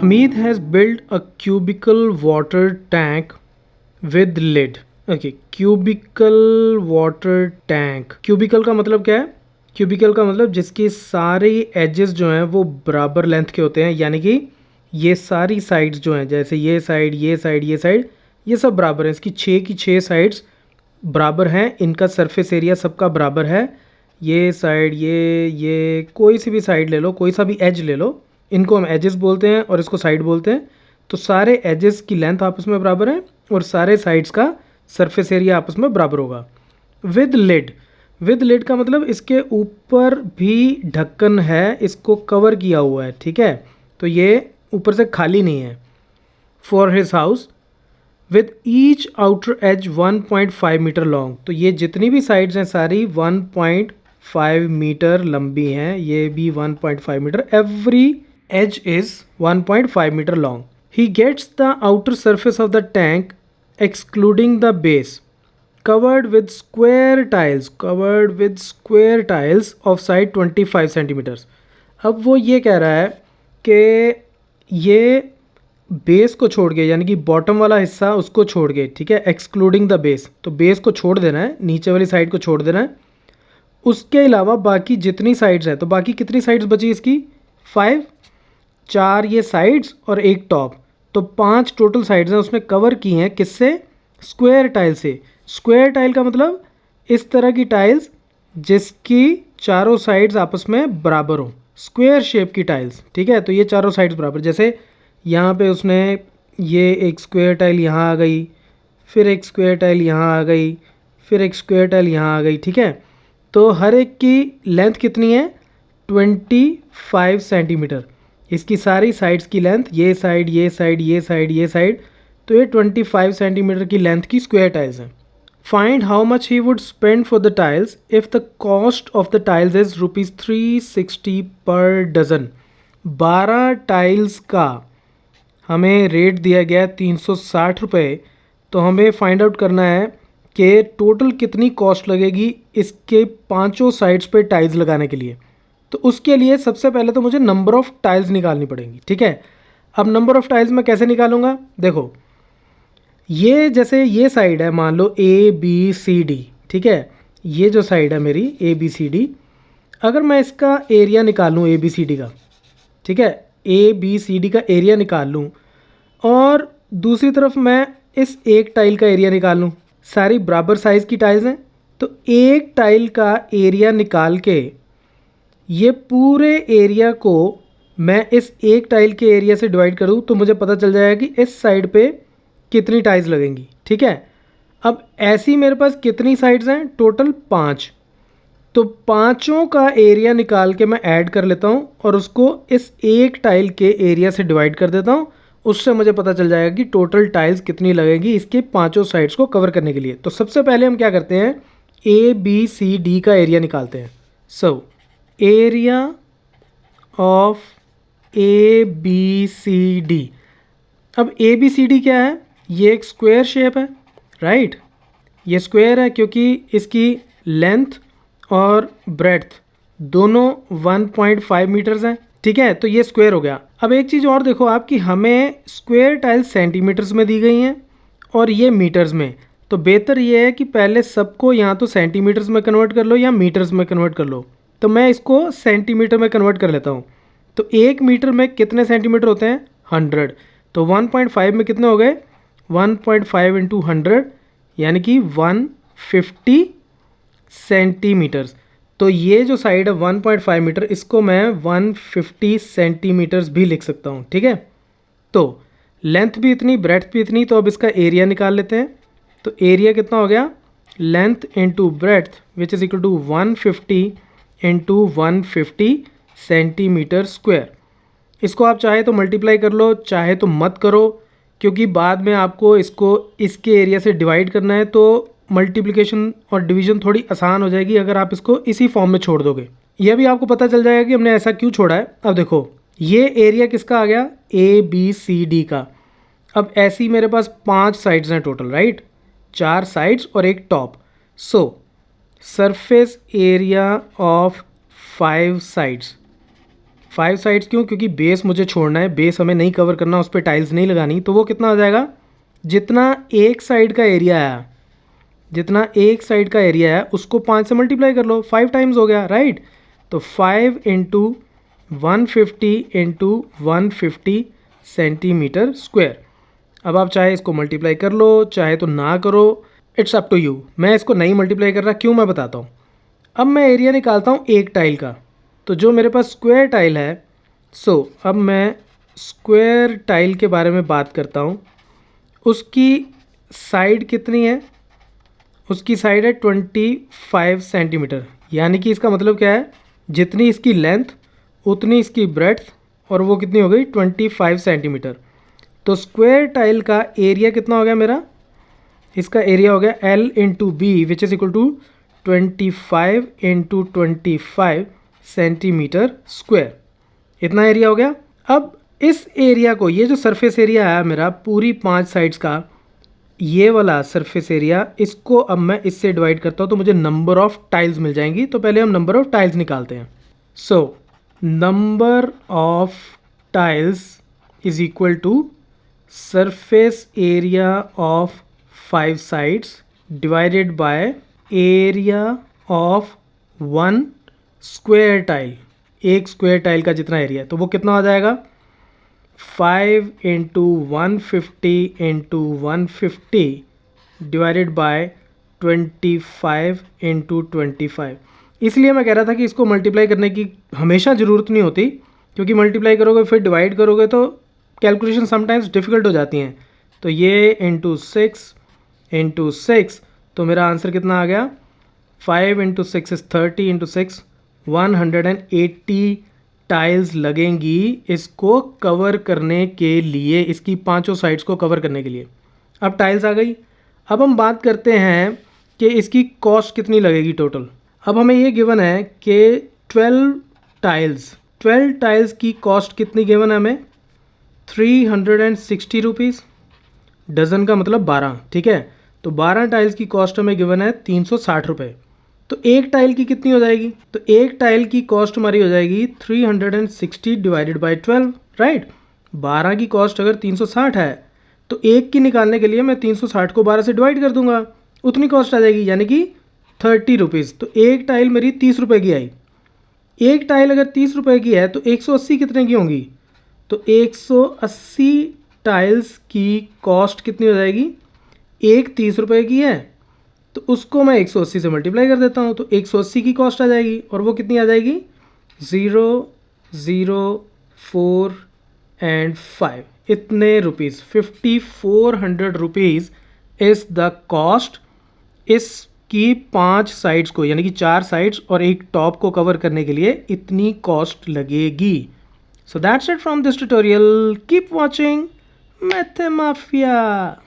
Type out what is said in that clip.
Hamid has built a cubicle water tank with lid. Okay, cubical water tank. Cubical का मतलब क्या है? Cubicle का मतलब जिसकी सारी एजेस जो हैं वो बराबर लेंथ के होते हैं, यानी कि ये सारी साइड्स जो हैं, जैसे ये साइड, ये साइड, ये साइड, ये सब बराबर हैं। इसकी 6 की 6 साइड्स बराबर हैं, इनका सरफेस एरिया सबका बराबर है। ये साइड, ये कोई सी भी साइड ले लो, कोई सा भी एज ले लो, इनको हम एजेस बोलते हैं और इसको साइड बोलते हैं। तो सारे एजेस की लेंथ आपस में बराबर है और सारे साइड्स का सरफेस एरिया आपस में बराबर होगा। विद लिड, विद लिड का मतलब इसके ऊपर भी ढक्कन है, इसको कवर किया हुआ है, ठीक है, तो ये ऊपर से खाली नहीं है। For his house with each outer edge 1.5 metre long, तो ये जितनी भी साइड्स हैं सारी 1.5 मीटर लंबी हैं, ये भी 1.5 metre, every edge is 1.5 metre long. He gets the outer surface of the tank excluding the base covered with square tiles of side 25 centimeters। अब वो ये कह रहा है कि ये बेस को छोड़ के, यानी कि बॉटम वाला हिस्सा उसको छोड़ के, ठीक है, एक्सक्लूडिंग द बेस, तो बेस को छोड़ देना है, नीचे वाली साइड को छोड़ देना है। उसके अलावा बाकी जितनी साइड्स हैं, तो बाकी कितनी साइड्स बची इसकी? 5, 4 ये साइड्स और एक टॉप, तो 5 टोटल साइड्स हैं, उसने कवर की हैं किससे? स्क्वायर टाइल से। स्क्वायर टाइल का मतलब इस तरह की टाइल्स जिसकी चारों साइड्स आपस में बराबर हो, स्क्वायर शेप की टाइल्स, ठीक है। तो ये चारों साइड्स बराबर, जैसे यहाँ पे उसने ये एक स्क्वायर टाइल यहाँ आ गई, फिर एक स्क्वायर टाइल यहाँ आ गई, फिर एक स्क्वायर टाइल यहाँ आ गई, ठीक है। तो हर एक की लेंथ कितनी है? 25 सेंटीमीटर। इसकी सारी साइड्स की लेंथ, ये साइड, ये साइड, ये साइड, ये साइड, तो ये 25 सेंटीमीटर की लेंथ की स्क्वायर टाइल्स हैं। Find how much he would spend for the tiles if the cost of the tiles is ₹360 पर डज़न। 12 टाइल्स का हमें रेट दिया गया 360 रुपये, तो हमें फाइंड आउट करना है कि टोटल कितनी कॉस्ट लगेगी इसके पांचों साइड्स पे टाइल्स लगाने के लिए। तो उसके लिए सबसे पहले तो मुझे नंबर ऑफ़ टाइल्स निकालनी पड़ेंगी, ठीक है। अब नंबर ऑफ़ टाइल्स मैं कैसे निकालूंगा? देखो, ये जैसे ये साइड है, मान लो ABCD, ठीक है, ये जो साइड है मेरी ABCD, अगर मैं इसका एरिया निकाल लूँ ABCD का, ठीक है, ABCD का एरिया निकाल लूँ और दूसरी तरफ मैं इस एक टाइल का एरिया निकाल लूँ, सारी बराबर साइज़ की टाइल्स हैं, तो एक टाइल का एरिया निकाल के ये पूरे एरिया को मैं इस एक टाइल के एरिया से डिवाइड करूँ तो मुझे पता चल जाएगा कि इस साइड पे कितनी टाइल्स लगेंगी, ठीक है। अब ऐसी मेरे पास कितनी साइड्स हैं? टोटल 5, तो पांचों का एरिया निकाल के मैं ऐड कर लेता हूँ और उसको इस एक टाइल के एरिया से डिवाइड कर देता हूँ, उससे मुझे पता चल जाएगा कि टोटल टाइल्स कितनी लगेगी इसके पांचों साइड्स को कवर करने के लिए। तो सबसे पहले हम क्या करते हैं? ABCD का एरिया निकालते हैं। सो एरिया ऑफ ABCD, अब ABCD क्या है? ये एक स्क्वायर शेप है, राइट, ये स्क्वायर है क्योंकि इसकी लेंथ और ब्रेड्थ दोनों 1.5 मीटर्स हैं, ठीक है, तो ये स्क्वायर हो गया। अब एक चीज़ और देखो आप कि हमें स्क्वायर टाइल्स सेंटीमीटर्स में दी गई हैं और ये मीटर्स में, तो बेहतर ये है कि पहले सबको यहाँ तो सेंटीमीटर्स में कन्वर्ट कर लो या मीटर्स में कन्वर्ट कर लो। तो मैं इसको सेंटीमीटर में कन्वर्ट कर लेता हूँ। तो 1 मीटर में कितने सेंटीमीटर होते हैं? 100। तो 1.5 में कितने हो गए? 1.5 इंटू 100 यानी कि 150 सेंटीमीटर्स। तो ये जो साइड है 1.5 मीटर, इसको मैं 150 सेंटीमीटर्स भी लिख सकता हूँ, ठीक है। तो लेंथ भी इतनी, ब्रेड्थ भी इतनी, तो अब इसका एरिया निकाल लेते हैं। तो एरिया कितना हो गया? Length into breadth which is equal to 150 into 150 centimetre square. इसको आप चाहे तो मल्टीप्लाई कर लो, चाहे तो मत करो, क्योंकि बाद में आपको इसको इसके एरिया से डिवाइड करना है, तो मल्टीप्लिकेशन और डिवीजन थोड़ी आसान हो जाएगी अगर आप इसको इसी फॉर्म में छोड़ दोगे। यह भी आपको पता चल जाएगा कि हमने ऐसा क्यों छोड़ा है। अब देखो, ये एरिया किसका आ गया? ABCD का। अब ऐसी मेरे पास 5 साइड्स हैं टोटल, राइट, 4 साइड्स और एक top. So surface area of 5 sides, 5 sides क्यों? क्योंकि बेस मुझे छोड़ना है, बेस हमें नहीं कवर करना, उस पर टाइल्स नहीं लगानी। तो वो कितना आ जाएगा? जितना एक साइड का एरिया है, जितना एक साइड का एरिया है उसको 5 से मल्टीप्लाई कर लो, 5 टाइम्स हो गया, राइट। तो 5 इंटू 150 इंटू 150 सेंटीमीटर स्क्वायर। अब आप चाहे इसको मल्टीप्लाई कर लो, चाहे तो ना करो, इट्स अप टू यू। मैं इसको नहीं मल्टीप्लाई कर रहा, क्यों मैं बताता हूँ। अब मैं एरिया निकालता हूँ एक टाइल का। तो जो मेरे पास स्क्वायर टाइल है, अब मैं स्क्वायर टाइल के बारे में बात करता हूँ। उसकी साइड कितनी है? उसकी साइड है 25 सेंटीमीटर। यानी कि इसका मतलब क्या है? जितनी इसकी लेंथ उतनी इसकी ब्रेड्थ, और वो कितनी हो गई? 25 सेंटीमीटर। तो स्क्वायर टाइल का एरिया कितना हो गया मेरा? इसका एरिया हो गया L into B which is equal to 25 into 25 centimetre square. इतना एरिया हो गया। अब इस एरिया को, ये जो सरफेस एरिया है मेरा पूरी 5 साइड्स का, ये वाला सरफेस एरिया, इसको अब मैं इससे डिवाइड करता हूँ तो मुझे नंबर ऑफ टाइल्स मिल जाएंगी। तो पहले हम नंबर ऑफ टाइल्स निकालते हैं। Number of tiles is equal to surface area of 5 sides divided by area of 1 square tile. एक स्क्वायर टाइल का जितना एरिया है, तो वो कितना आ जाएगा? 5 into 150 into 150 divided by 25 into 25। इसलिए मैं कह रहा था कि इसको मल्टीप्लाई करने की हमेशा ज़रूरत नहीं होती, क्योंकि मल्टीप्लाई करोगे फिर डिवाइड करोगे तो कैलकुलेशन समटाइम्स डिफ़िकल्ट हो जाती हैं। तो ये इंटू 6, तो मेरा आंसर कितना आ गया? 5 इंटू 6 इज़ 30 इंटू 6, 180 टाइल्स लगेंगी इसको कवर करने के लिए, इसकी 5 साइड्स को कवर करने के लिए। अब टाइल्स आ गई। अब हम बात करते हैं कि इसकी कॉस्ट कितनी लगेगी टोटल। अब हमें ये गिवन है कि 12 टाइल्स की कॉस्ट कितनी गिवन है हमें? 360 रुपीज़। डज़न का मतलब 12, ठीक है। तो 12 टाइल्स की कॉस्ट हमें गिवन है 360 रुपये। तो एक टाइल की कितनी हो जाएगी? तो एक टाइल की कॉस्ट हमारी हो जाएगी 360 डिवाइडेड बाई 12, राइट। 12 की कॉस्ट अगर 360 है तो एक की निकालने के लिए मैं 360 को 12 से डिवाइड कर दूंगा, उतनी कॉस्ट आ जाएगी, यानी कि 30 रुपीज़। तो एक टाइल मेरी 30 रुपये की आई। एक टाइल अगर 30 रुपये की है तो 180 कितने की होंगी? तो 180 टाइल्स की कॉस्ट कितनी हो जाएगी? एक 30 रुपये की है तो उसको मैं 180 से मल्टीप्लाई कर देता हूँ, तो 180 की कॉस्ट आ जाएगी, और वो कितनी आ जाएगी? 0, 0, 4 एंड 5, इतने rupees, 5400 rupees is the cost इसकी 5 साइड्स को, यानी कि 4 साइड्स और एक टॉप को कवर करने के लिए इतनी कॉस्ट लगेगी। So that's it from this tutorial. Keep watching मैथमाफिया।